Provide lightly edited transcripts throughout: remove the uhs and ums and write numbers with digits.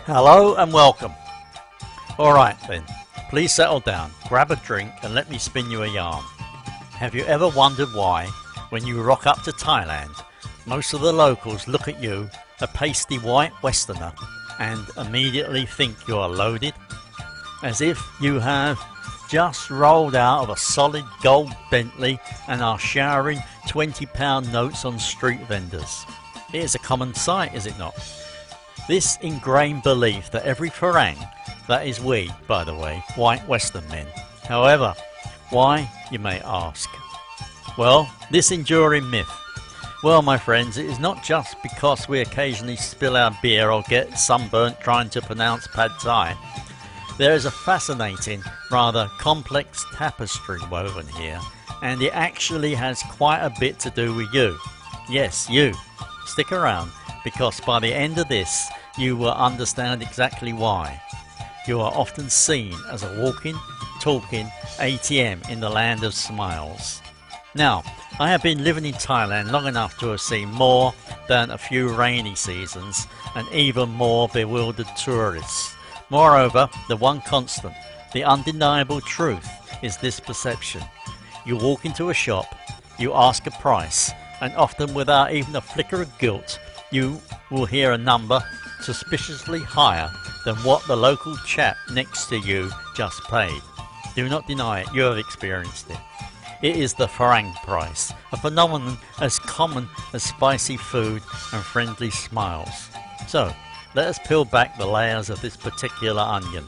Hello and welcome. Alright then, please settle down, grab a drink and let me spin you a yarn. Have you ever wondered why, when you rock up to Thailand, most of the locals look at you, a pasty white westerner, and immediately think you are loaded? As if you have just rolled out of a solid gold Bentley and are showering £20 notes on street vendors. It is a common sight, is it not? This ingrained belief that every Farang, that is we, by the way, white Western men. However, why, you may ask? Well, this enduring myth. Well, my friends, it is not just because we occasionally spill our beer or get sunburnt trying to pronounce pad thai. There is a fascinating, rather complex tapestry woven here, and it actually has quite a bit to do with you. Yes, you. Stick around, because by the end of this, you will understand exactly why. You are often seen as a walking, talking ATM in the land of smiles. Now, I have been living in Thailand long enough to have seen more than a few rainy seasons and even more bewildered tourists. Moreover, the one constant, the undeniable truth, is this perception. You walk into a shop, you ask a price, and often without even a flicker of guilt, you will hear a number suspiciously higher than what the local chap next to you just paid. Do not deny it, you have experienced it. It is the Farang price, a phenomenon as common as spicy food and friendly smiles. So, let us peel back the layers of this particular onion.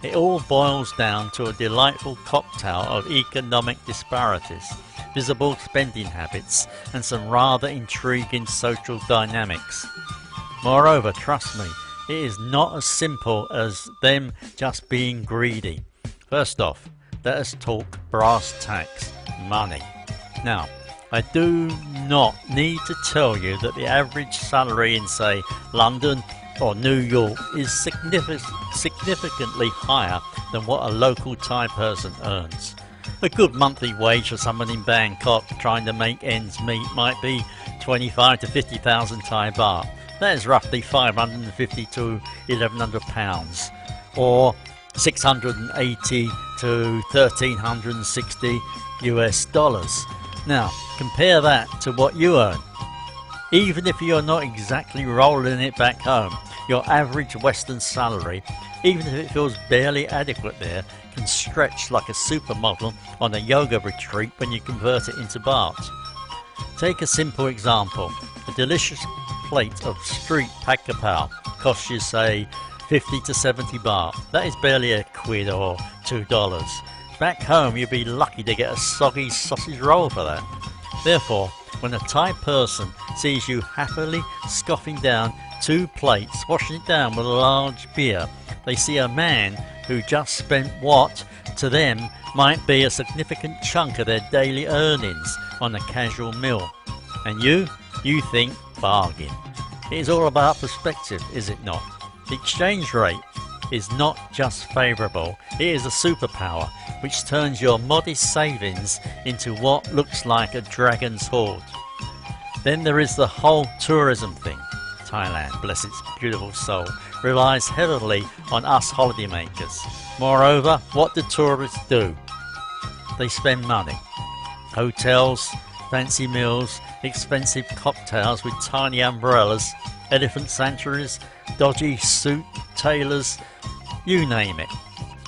It all boils down to a delightful cocktail of economic disparities, visible spending habits, and some rather intriguing social dynamics. Moreover, trust me, it is not as simple as them just being greedy. First off, let us talk brass tacks, money. Now, I do not need to tell you that the average salary in, say, London or New York is significantly higher than what a local Thai person earns. A good monthly wage for someone in Bangkok trying to make ends meet might be 25 to 50,000 Thai baht. That is roughly 550 to 1100 pounds, or 680 to 1360 US dollars. Now, compare that to what you earn. Even if you're not exactly rolling it back home, your average Western salary, even if it feels barely adequate there, can stretch like a supermodel on a yoga retreat when you convert it into baht. Take a simple example. A delicious plate of street pad kapow costs you, say, 50 to 70 baht. That is barely a quid or $2. Back home you'd be lucky to get a soggy sausage roll for that. Therefore, when a Thai person sees you happily scoffing down 2 plates, washing it down with a large beer, they see a man who just spent what, to them, might be a significant chunk of their daily earnings on a casual meal. And you think bargain. It is all about perspective, is it not? The exchange rate is not just favourable, it is a superpower which turns your modest savings into what looks like a dragon's hoard. Then there is the whole tourism thing. Thailand, bless its beautiful soul, relies heavily on us holidaymakers. Moreover, what do tourists do? They spend money. Hotels, fancy meals, expensive cocktails with tiny umbrellas, elephant sanctuaries, dodgy suit tailors, you name it.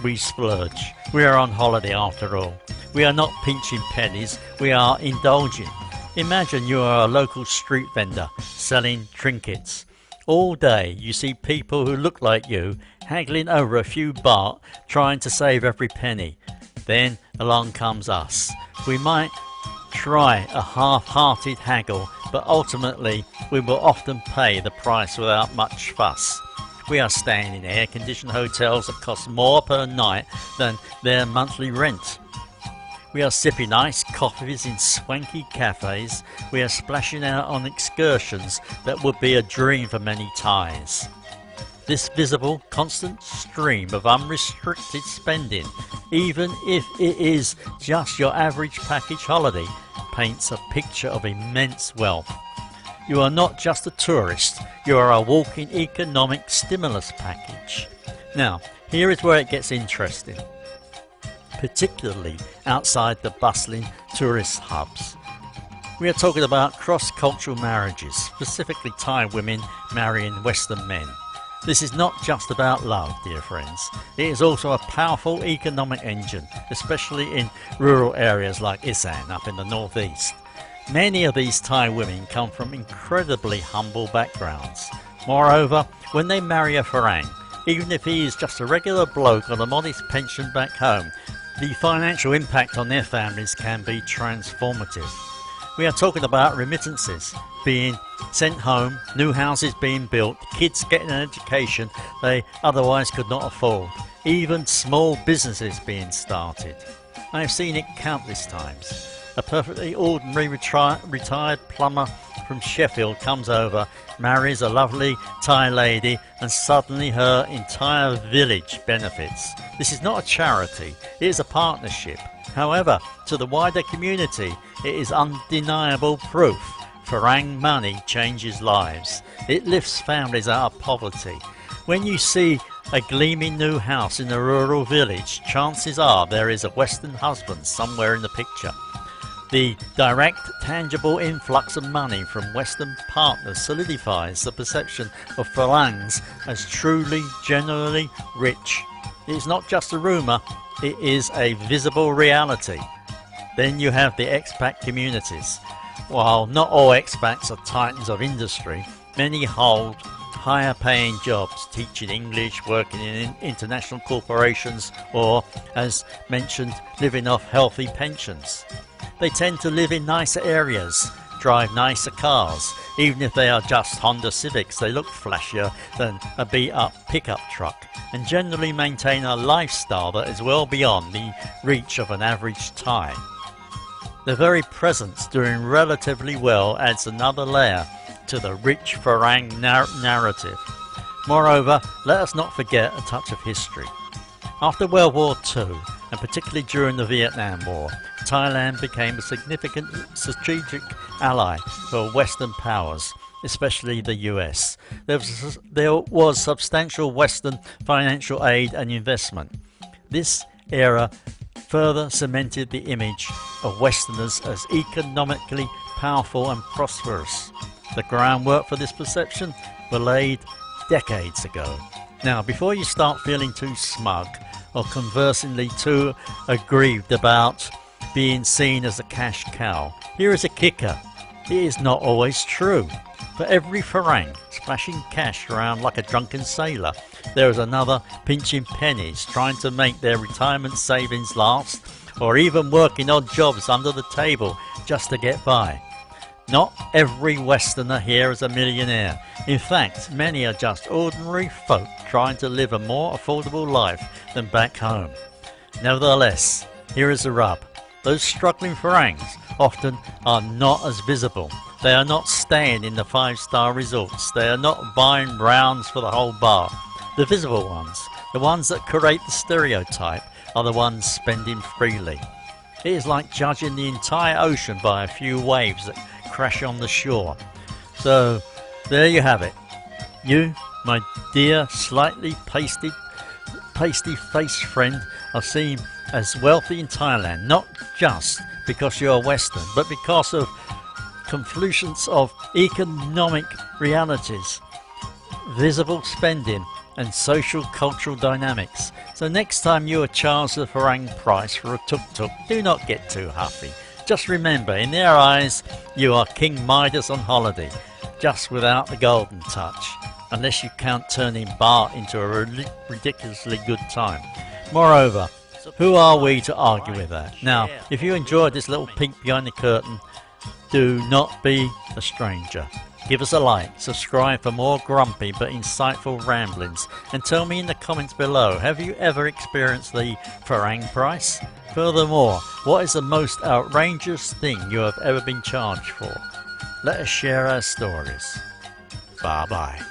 We splurge. We are on holiday after all. We are not pinching pennies, we are indulging. Imagine you are a local street vendor selling trinkets. All day you see people who look like you haggling over a few baht, trying to save every penny. Then along comes us. We might try a half-hearted haggle, but ultimately we will often pay the price without much fuss. We are staying in air-conditioned hotels that cost more per night than their monthly rent. We are sipping iced coffees in swanky cafes. We are splashing out on excursions that would be a dream for many Thais. This visible, constant stream of unrestricted spending, even if it is just your average package holiday, paints a picture of immense wealth. You are not just a tourist, you are a walking economic stimulus package. Now, here is where it gets interesting, particularly outside the bustling tourist hubs. We are talking about cross-cultural marriages, specifically Thai women marrying Western men. This is not just about love, dear friends. It is also a powerful economic engine, especially in rural areas like Isaan up in the northeast. Many of these Thai women come from incredibly humble backgrounds. Moreover, when they marry a Farang, even if he is just a regular bloke on a modest pension back home, the financial impact on their families can be transformative. We are talking about remittances being sent home, new houses being built, kids getting an education they otherwise could not afford, even small businesses being started. I have seen it countless times. A perfectly ordinary retired plumber from Sheffield comes over, marries a lovely Thai lady, and suddenly her entire village benefits. This is not a charity, it is a partnership. However, to the wider community, it is undeniable proof. Farang money changes lives. It lifts families out of poverty. When you see a gleaming new house in a rural village, chances are there is a Western husband somewhere in the picture. The direct, tangible influx of money from Western partners solidifies the perception of Farangs as truly, genuinely rich. It is not just a rumour, it is a visible reality. Then you have the expat communities. While not all expats are titans of industry, many hold higher paying jobs, teaching English, working in international corporations, or, as mentioned, living off healthy pensions. They tend to live in nicer areas, drive nicer cars. Even if they are just Honda Civics, they look flashier than a beat-up pickup truck, and generally maintain a lifestyle that is well beyond the reach of an average Thai. Their very presence doing relatively well adds another layer to the rich Farang narrative. Moreover, let us not forget a touch of history. After World War II, and particularly during the Vietnam War, Thailand became a significant strategic ally for Western powers, especially the US. There was substantial Western financial aid and investment. This era further cemented the image of Westerners as economically powerful and prosperous. The groundwork for this perception were laid decades ago. Now, before you start feeling too smug or conversely too aggrieved about being seen as a cash cow, here is a kicker. It is not always true. For every Farang splashing cash around like a drunken sailor, there is another pinching pennies, trying to make their retirement savings last, or even working odd jobs under the table just to get by. Not every Westerner here is a millionaire. In fact, many are just ordinary folk trying to live a more affordable life than back home. Nevertheless, here is the rub. Those struggling Farangs often are not as visible. They are not staying in the five-star resorts. They are not buying rounds for the whole bar. The visible ones, the ones that create the stereotype, are the ones spending freely. It is like judging the entire ocean by a few waves that crash on the shore. So, there you have it. You, my dear, slightly pasty-faced friend, are seen as wealthy in Thailand, not just because you are Western, but because of confluence of economic realities, visible spending, and social cultural dynamics. So next time you are charged the Farang price for a tuk-tuk, do not get too huffy. Just remember, in their eyes, you are King Midas on holiday, just without the golden touch, unless you count turning baht into a ridiculously good time. Moreover, who are we to argue with that? Now, if you enjoyed this little peek behind the curtain, do not be a stranger. Give us a like, subscribe for more grumpy but insightful ramblings, and tell me in the comments below, have you ever experienced the Farang price? Furthermore, what is the most outrageous thing you have ever been charged for? Let us share our stories. Bye bye.